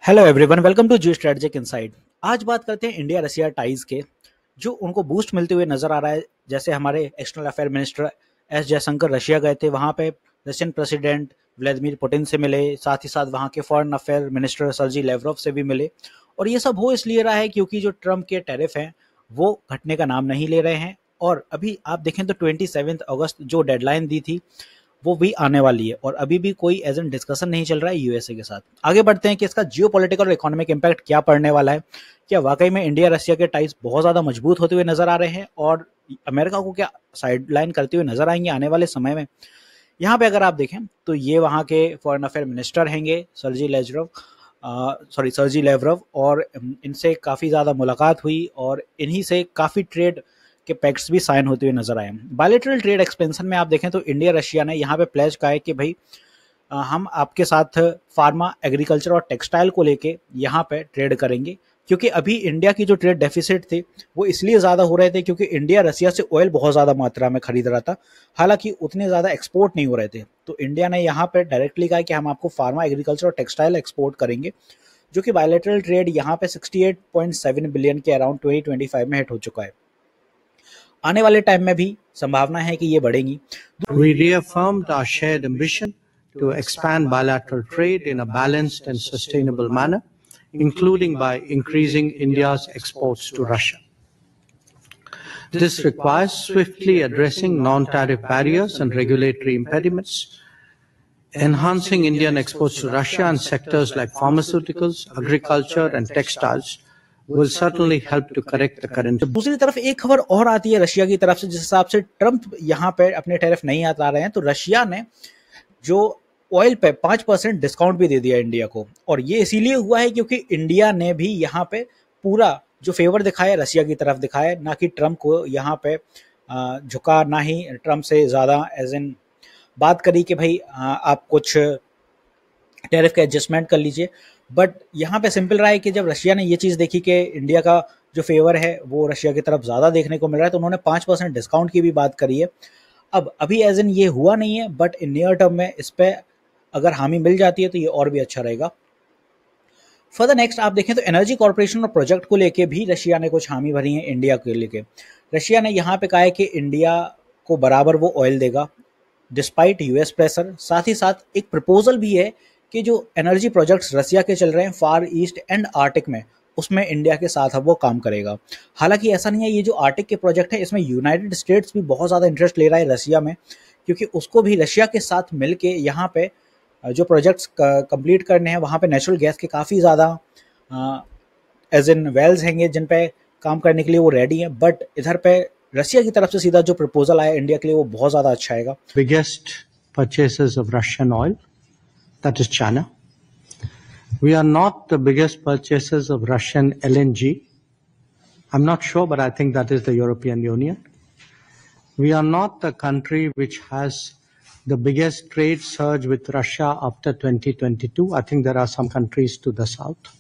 Hello everyone, welcome to Jio strategic insight. आज बात करते हैं इंडिया रशिया टाइज के, जो उनको बूस्ट मिलते हुए नजर आ रहा है। जैसे हमारे external affair minister S Jaishankar Russia गए थे, वहां पे रशियन प्रेसिडेंट व्लादिमीर पुतिन से मिले, साथ ही साथ वहां के फॉरेन अफेयर मिनिस्टर सर्जी लेवरोव से भी मिले। और ये सब हो इसलिए रहा है क्योंकि जो ट्रम्प के टैरिफ हैं वो घटने का नाम नहीं ले रहे हैं। और अभी आप देखें तो 27 अगस्त जो डेडलाइन दी थी वो भी आने वाली है, और अभी भी कोई एज एन डिस्कशन नहीं चल रहा है यूएसए के साथ। आगे बढ़ते हैं कि इसका जियोपॉलिटिकल और इकोनॉमिक इंपैक्ट क्या पड़ने वाला है। क्या वाकई में इंडिया रशिया के टाइज बहुत ज्यादा मजबूत होते हुए नजर आ रहे हैं, और अमेरिका को क्या साइडलाइन करते हुए नजर आएंगे आने वाले समय में। यहाँ पे अगर आप देखें तो ये वहाँ के फॉरेन अफेयर मिनिस्टर हैंगे सर्जी लेवरव, और इनसे काफ़ी ज़्यादा मुलाकात हुई और इन्हीं से काफ़ी ट्रेड के पैक्ट्स भी साइन होते हुए नजर आए। बायलैटरल ट्रेड एक्सपेंशन में आप देखें तो इंडिया रशिया ने यहाँ पे प्लेज कहा है कि भाई हम आपके साथ फार्मा, एग्रीकल्चर और टेक्सटाइल को लेके यहाँ पे ट्रेड करेंगे, क्योंकि अभी इंडिया की जो ट्रेड डेफिसिट थे वो इसलिए ज़्यादा हो रहे थे क्योंकि इंडिया रशिया से ऑयल बहुत ज़्यादा मात्रा में खरीद रहा था, हालांकि उतने ज़्यादा एक्सपोर्ट नहीं हो रहे थे। तो इंडिया ने यहाँ पे डायरेक्टली कहा कि हम आपको फार्मा, एग्रीकल्चर और टेक्सटाइल एक्सपोर्ट करेंगे, जो कि बायलैटरल ट्रेड यहाँ पे 68.7 बिलियन के अराउंड 2025 में हिट हो चुका है। आने वाले टाइम में भी संभावना है कि ये बढ़ेंगी। We reaffirmed our shared ambition to expand bilateral trade in a balanced and sustainable manner, including by increasing India's exports to Russia. This requires swiftly addressing non-tariff barriers and regulatory impediments, enhancing Indian exports to Russia and sectors like pharmaceuticals, agriculture and textiles will certainly help to correct the current. दूसरी तरफ एक खबर और आती है Russia की तरफ से, जिस हिसाब से ट्रम्प यहाँ पे अपने टैरिफ नहीं हटा रहे हैं, तो रशिया ने जो ऑयल पे 5% डिस्काउंट भी दे दिया इंडिया को। और ये इसीलिए हुआ है क्योंकि इंडिया ने भी यहाँ पे पूरा जो फेवर दिखाया रशिया की तरफ दिखाया, ना कि ट्रम्प को यहाँ पे झुका, ना ही ट्रम्प से ज़्यादा एज इन बात करी कि भाई आप कुछ टैरिफ का एडजस्टमेंट कर लीजिए। बट यहाँ पे सिंपल रहा है कि जब रशिया ने ये चीज़ देखी कि इंडिया का जो फेवर है वो रशिया की तरफ ज़्यादा देखने को मिल रहा है, तो उन्होंने 5% डिस्काउंट की भी बात करी है। अब अभी एज इन ये हुआ नहीं है, बट इन नियर टर्म में इस पर अगर हामी मिल जाती है तो ये और भी अच्छा रहेगा। फर्दर नेक्स्ट आप देखें तो एनर्जी कॉर्पोरेशन और प्रोजेक्ट को लेके भी रशिया ने कुछ हामी भरी है इंडिया के लेके। रशिया ने यहाँ पे कहा है कि इंडिया को बराबर वो ऑयल देगा डिस्पाइट यूएस प्रेशर। साथ ही साथ एक प्रपोजल भी है कि जो एनर्जी प्रोजेक्ट्स रशिया के चल रहे हैं फार ईस्ट एंड आर्टिक में, उसमें इंडिया के साथ अब वो काम करेगा। हालांकि ऐसा नहीं है, ये जो आर्टिक के प्रोजेक्ट है इसमें यूनाइटेड स्टेट्स भी बहुत ज़्यादा इंटरेस्ट ले रहा है रशिया में, क्योंकि उसको भी रशिया के साथ मिलके यहाँ पे जो प्रोजेक्ट्स कंप्लीट करने हैं वहाँ पे नेचुरल गैस के काफ़ी ज़्यादा एज इन वेल्स हैंगे जिन पे काम करने के लिए वो रेडी हैं। बट इधर पे रशिया की तरफ से सीधा जो प्रपोजल आया इंडिया के लिए वो बहुत ज़्यादा अच्छा आएगा। Biggest purchasers of Russian oil, that is China. We are not the biggest purchasers of Russian LNG. I'm not sure, but I think that is the European Union. We are not the country which has the biggest trade surge with Russia after 2022. I think there are some countries to the south.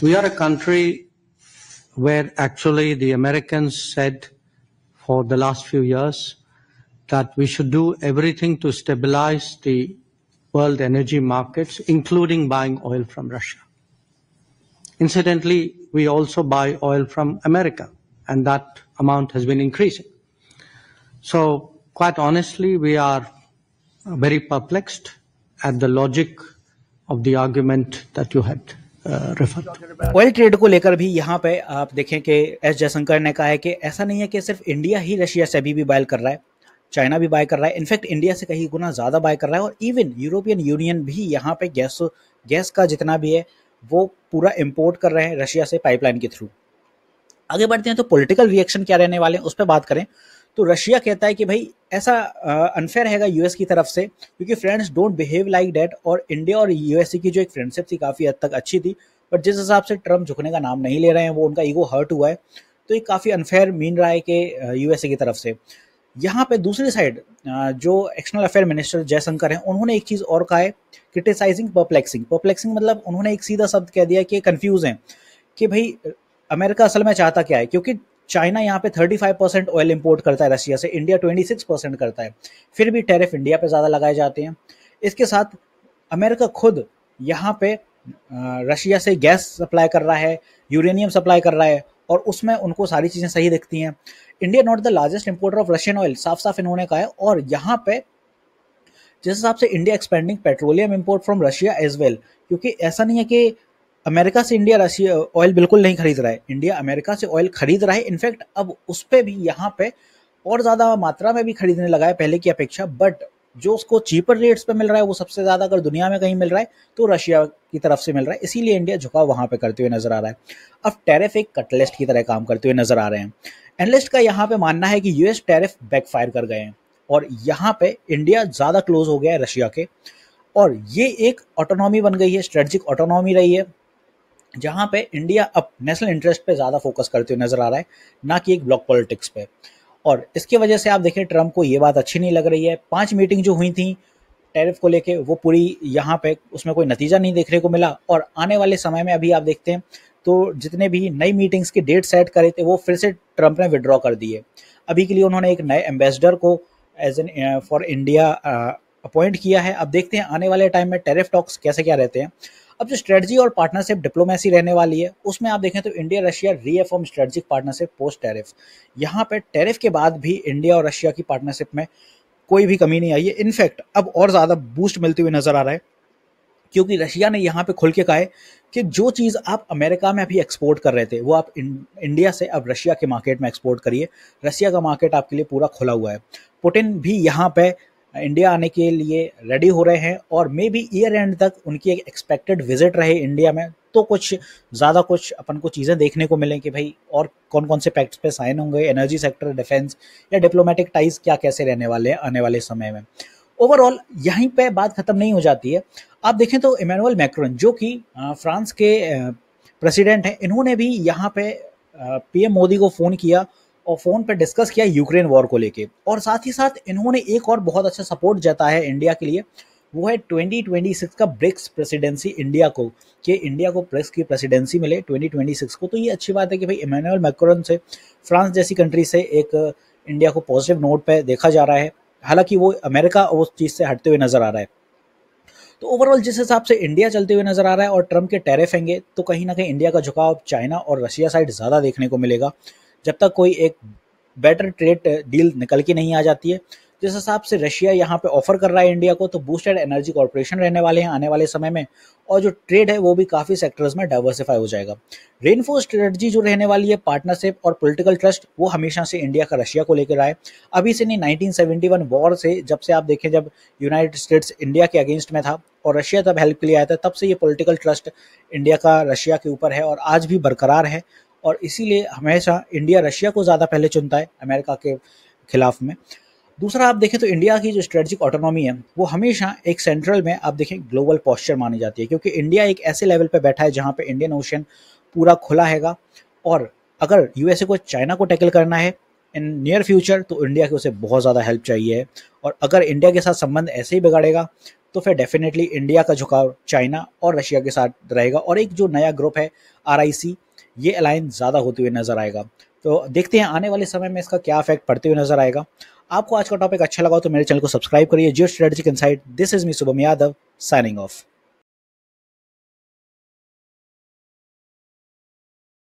We are a country where actually the Americans said for the last few years that we should do everything to stabilize the world energy markets, including buying oil from Russia. Incidentally, we also buy oil from America, and that amount has been increasing. So, quite honestly, we are very perplexed at the logic of the argument that you had referred to. Oil trade को लेकर भी यहाँ पे आप देखें कि S Jaishankar ने कहा है कि ऐसा नहीं है कि सिर्फ इंडिया ही रशिया से अभी भी बाय कर रहा है, चाइना भी बाय कर रहा है, इनफैक्ट इंडिया से कहीं गुना ज़्यादा बाय कर रहा है, और इवन यूरोपियन यूनियन भी यहाँ पे गैस का जितना भी है वो पूरा इंपोर्ट कर रहे हैं रशिया से पाइपलाइन के थ्रू। आगे बढ़ते हैं तो पॉलिटिकल रिएक्शन क्या रहने वाले हैं उस पर बात करें तो रशिया कहता है कि भाई ऐसा अनफेयर हैगा यूएस की तरफ से, क्योंकि friends don't behave like that. और इंडिया और यूएसए की जो एक फ्रेंडशिप थी काफ़ी हद तक अच्छी थी, बट जिस हिसाब से ट्रम्प झुकने का नाम नहीं ले रहे हैं, वो उनका ईगो हर्ट हुआ है, तो ये काफ़ी अनफेयर मीन रहा है कि यूएसए की तरफ से। यहाँ पे दूसरी साइड जो एक्सटर्नल अफेयर मिनिस्टर जयशंकर हैं उन्होंने एक चीज़ और कहा है, क्रिटिसाइजिंग परप्लेक्सिंग मतलब उन्होंने एक सीधा शब्द कह दिया कि कंफ्यूज हैं कि भाई अमेरिका असल में चाहता क्या है, क्योंकि चाइना यहाँ पे 35% ऑयल इंपोर्ट करता है रशिया से, इंडिया 26% करता है, फिर भी टैरिफ इंडिया पे ज़्यादा लगाए जाते हैं। इसके साथ अमेरिका खुद यहाँ पे रशिया से गैस सप्लाई कर रहा है, यूरेनियम सप्लाई कर रहा है, और उसमें उनको सारी चीज़ें सही दिखती हैं। India not the largest importer of Russian oil, साफ साफ इन्होंने कहा है। और यहाँ पे जिस हिसाब से India expending petroleum import from Russia as well, क्योंकि ऐसा नहीं है कि अमेरिका से इंडिया रशिया ऑयल बिल्कुल नहीं खरीद रहा है, इंडिया अमेरिका से ऑयल खरीद रहा है। इनफैक्ट अब उस पर भी यहाँ पे और ज़्यादा मात्रा में भी खरीदने लगा है पहले की अपेक्षा, बट जो उसको चीपर रेट्स पे मिल रहा है वो सबसे ज़्यादा अगर दुनिया में कहीं मिल रहा है तो रशिया की तरफ से मिल रहा है, इसीलिए इंडिया झुकाव वहाँ पे करते हुए नजर आ रहा है। अब टैरिफ एक कटलिस्ट की तरह काम करते हुए नजर आ रहे हैं। एनालिस्ट का यहाँ पे मानना है कि यूएस टैरिफ बैकफायर कर गए हैं और यहाँ पे इंडिया ज़्यादा क्लोज हो गया है रशिया के, और ये एक ऑटोनॉमी बन गई है, स्ट्रेटजिक ऑटोनॉमी रही है, जहाँ पे इंडिया अब नेशनल इंटरेस्ट पे ज़्यादा फोकस करते हुए नजर आ रहा है, ना कि एक ब्लॉक पॉलिटिक्स पे। और इसकी वजह से आप देखें ट्रम्प को ये बात अच्छी नहीं लग रही है। 5 मीटिंग जो हुई थी टैरिफ को लेके वो पूरी यहाँ पे उसमें कोई नतीजा नहीं देखने को मिला, और आने वाले समय में अभी आप देखते हैं तो जितने भी नई मीटिंग्स के डेट सेट करे थे वो फिर से ट्रम्प ने विड्रॉ कर दिए। अभी के लिए उन्होंने एक नए एम्बेसडर को as an for India appoint किया है। अब देखते हैं आने वाले टाइम में टैरिफ टॉक्स कैसे क्या रहते हैं। अब जो स्ट्रेटजी और पार्टनरशिप डिप्लोमेसी रहने वाली है उसमें आप देखें तो India Russia reaffirm strategic partnership post tariff. यहाँ पे टैरिफ के बाद भी इंडिया और रशिया की पार्टनरशिप में कोई भी कमी नहीं आई है, इनफैक्ट अब और ज़्यादा बूस्ट मिलते हुए नजर आ रहा है, क्योंकि रशिया ने यहाँ पे खुल के कहा है कि जो चीज़ आप अमेरिका में अभी एक्सपोर्ट कर रहे थे वो आप इंडिया से अब रशिया के मार्केट में एक्सपोर्ट करिए, रशिया का मार्केट आपके लिए पूरा खुला हुआ है। पुतिन भी यहाँ पे इंडिया आने के लिए रेडी हो रहे हैं, और मे बी ईयर एंड तक उनकी एक एक्सपेक्टेड विजिट रहे इंडिया में, तो कुछ ज़्यादा कुछ अपन को चीज़ें देखने को मिलें कि भाई और कौन कौन से पैक्ट्स पे साइन होंगे, एनर्जी सेक्टर, डिफेंस या डिप्लोमेटिक टाइज क्या कैसे रहने वाले हैं आने वाले समय में। ओवरऑल यहीं पे बात खत्म नहीं हो जाती है। आप देखें तो इमैनुअल मैक्रोन जो कि फ्रांस के प्रेसिडेंट हैं, इन्होंने भी यहाँ पे पीएम मोदी को फ़ोन किया और फ़ोन पे डिस्कस किया यूक्रेन वॉर को लेके, और साथ ही साथ इन्होंने एक और बहुत अच्छा सपोर्ट जताया है इंडिया के लिए, वो है 2026 का ब्रिक्स प्रेसिडेंसी इंडिया को, कि इंडिया को ब्रिक्स की प्रेसिडेंसी मिले 2026 को। तो ये अच्छी बात है कि भाई इमैनुअल मैक्रोन से, फ्रांस जैसी कंट्री से एक इंडिया को पॉजिटिव नोट पे देखा जा रहा है, हालांकि वो अमेरिका उस चीज़ से हटते हुए नजर आ रहा है। तो ओवरऑल जिस हिसाब से इंडिया चलते हुए नजर आ रहा है और ट्रम्प के टैरिफ आएंगे तो कहीं ना कहीं इंडिया का झुकाव चाइना और रशिया साइड ज़्यादा देखने को मिलेगा, जब तक कोई एक बेटर ट्रेड डील निकल के नहीं आ जाती है। जिस हिसाब से रशिया यहाँ पे ऑफर कर रहा है इंडिया को, तो बूस्टेड एनर्जी कॉर्पोरेशन रहने वाले हैं आने वाले समय में, और जो ट्रेड है वो भी काफ़ी सेक्टर्स में डाइवर्सिफाई हो जाएगा। रेनफोर्स स्ट्रेटजी जो रहने वाली है, पार्टनरशिप और पॉलिटिकल ट्रस्ट, वो हमेशा से इंडिया का रशिया को लेकर आए। अभी से नहीं, 1971 वॉर से, जब से आप देखें जब यूनाइटेड स्टेट्स इंडिया के अगेंस्ट में था और रशिया तब हेल्प के लिए आया था, तब से ये पॉलिटिकल ट्रस्ट इंडिया का रशिया के ऊपर है और आज भी बरकरार है, और इसीलिए हमेशा इंडिया रशिया को ज़्यादा पहले चुनता है अमेरिका के खिलाफ में। दूसरा आप देखें तो इंडिया की जो स्ट्रेटजिक ऑटोनॉमी है वो हमेशा एक सेंट्रल में आप देखें ग्लोबल पोस्चर मानी जाती है, क्योंकि इंडिया एक ऐसे लेवल पे बैठा है जहाँ पे इंडियन ओशन पूरा खुला हैगा, और अगर यूएसए को चाइना को टैकल करना है इन नियर फ्यूचर तो इंडिया की उसे बहुत ज़्यादा हेल्प चाहिए है, और अगर इंडिया के साथ संबंध ऐसे ही बिगाड़ेगा तो फिर डेफिनेटली इंडिया का झुकाव चाइना और रशिया के साथ रहेगा, और एक जो नया ग्रुप है RIC, ये अलायंस ज़्यादा होते हुए नजर आएगा। तो देखते हैं आने वाले समय में इसका क्या इफेक्ट पड़ते हुए नजर आएगा। आपको आज का टॉपिक अच्छा लगा तो मेरे चैनल को सब्सक्राइब करिए। जियो strategic insight, this is me Shubham Yadav, signing off.